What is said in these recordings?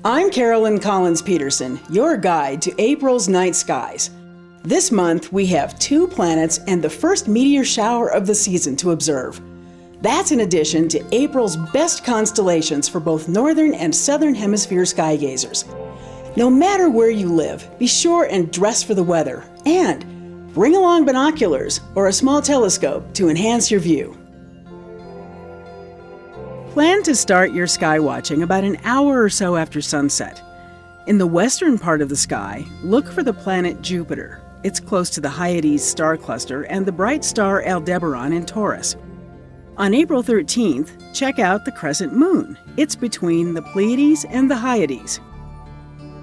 I'm Carolyn Collins-Peterson, your guide to April's night skies. This month, we have 2 planets and the first meteor shower of the season to observe. That's in addition to April's best constellations for both northern and southern hemisphere sky gazers. No matter where you live, be sure and dress for the weather, and bring along binoculars or a small telescope to enhance your view. Plan to start your sky watching about an hour or so after sunset. In the western part of the sky, look for the planet Jupiter. It's close to the Hyades star cluster and the bright star Aldebaran in Taurus. On April 13th, check out the crescent moon. It's between the Pleiades and the Hyades.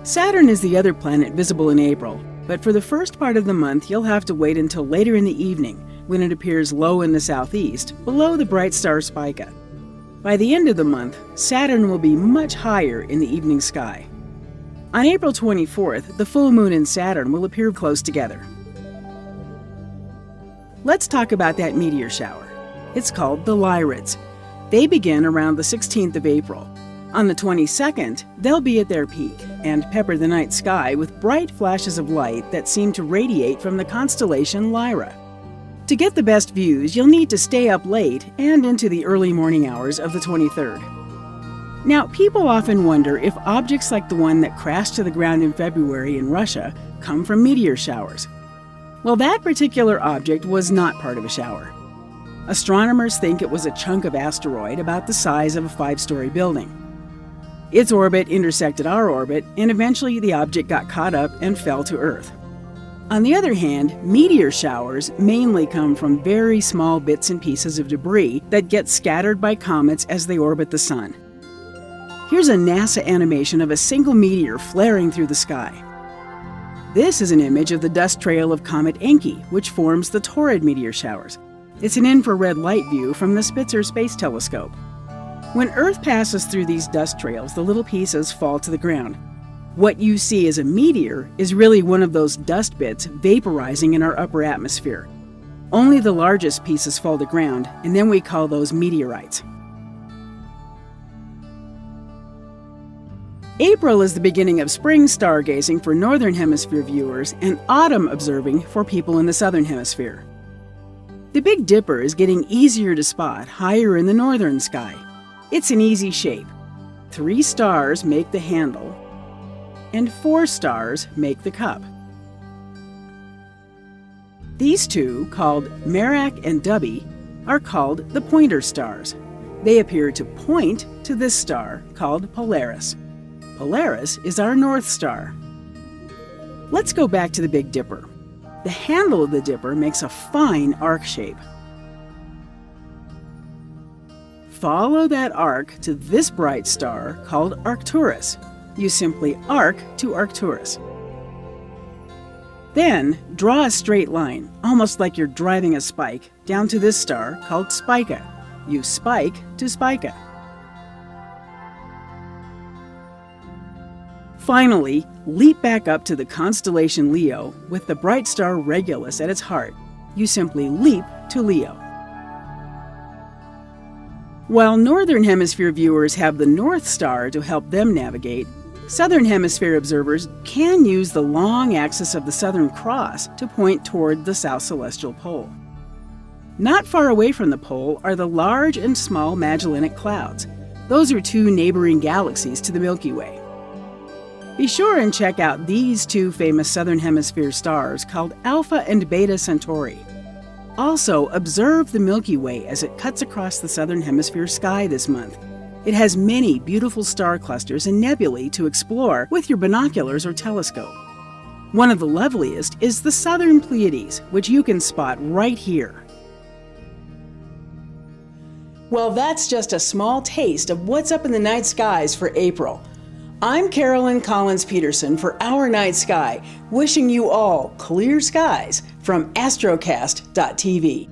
Saturn is the other planet visible in April, but for the first part of the month, you'll have to wait until later in the evening when it appears low in the southeast, below the bright star Spica. By the end of the month, Saturn will be much higher in the evening sky. On April 24th, the full moon and Saturn will appear close together. Let's talk about that meteor shower. It's called the Lyrids. They begin around the 16th of April. On the 22nd, they'll be at their peak and pepper the night sky with bright flashes of light that seem to radiate from the constellation Lyra. To get the best views, you'll need to stay up late and into the early morning hours of the 23rd. Now, people often wonder if objects like the one that crashed to the ground in February in Russia come from meteor showers. Well, that particular object was not part of a shower. Astronomers think it was a chunk of asteroid about the size of a 5-story building. Its orbit intersected our orbit, and eventually the object got caught up and fell to Earth. On the other hand, meteor showers mainly come from very small bits and pieces of debris that get scattered by comets as they orbit the Sun. Here's a NASA animation of a single meteor flaring through the sky. This is an image of the dust trail of Comet Encke, which forms the Taurid meteor showers. It's an infrared light view from the Spitzer Space Telescope. When Earth passes through these dust trails, the little pieces fall to the ground. What you see as a meteor is really one of those dust bits vaporizing in our upper atmosphere. Only the largest pieces fall to ground, and then we call those meteorites. April is the beginning of spring stargazing for northern hemisphere viewers and autumn observing for people in the southern hemisphere. The Big Dipper is getting easier to spot higher in the northern sky. It's an easy shape. 3 stars make the handle, and 4 stars make the cup. These 2, called Merak and Dubhe, are called the pointer stars. They appear to point to this star, called Polaris. Polaris is our North Star. Let's go back to the Big Dipper. The handle of the dipper makes a fine arc shape. Follow that arc to this bright star called Arcturus. You simply arc to Arcturus. Then draw a straight line, almost like you're driving a spike, down to this star called Spica. You spike to Spica. Finally, leap back up to the constellation Leo with the bright star Regulus at its heart. You simply leap to Leo. While northern hemisphere viewers have the North Star to help them navigate, southern hemisphere observers can use the long axis of the Southern Cross to point toward the South Celestial Pole. Not far away from the pole are the Large and Small Magellanic Clouds. Those are 2 neighboring galaxies to the Milky Way. Be sure and check out these 2 famous southern hemisphere stars called Alpha and Beta Centauri. Also, observe the Milky Way as it cuts across the southern hemisphere sky this month. It has many beautiful star clusters and nebulae to explore with your binoculars or telescope. One of the loveliest is the southern Pleiades, which you can spot right here. Well, that's just a small taste of what's up in the night skies for April. I'm Carolyn Collins-Peterson for Our Night Sky, wishing you all clear skies from astrocast.tv.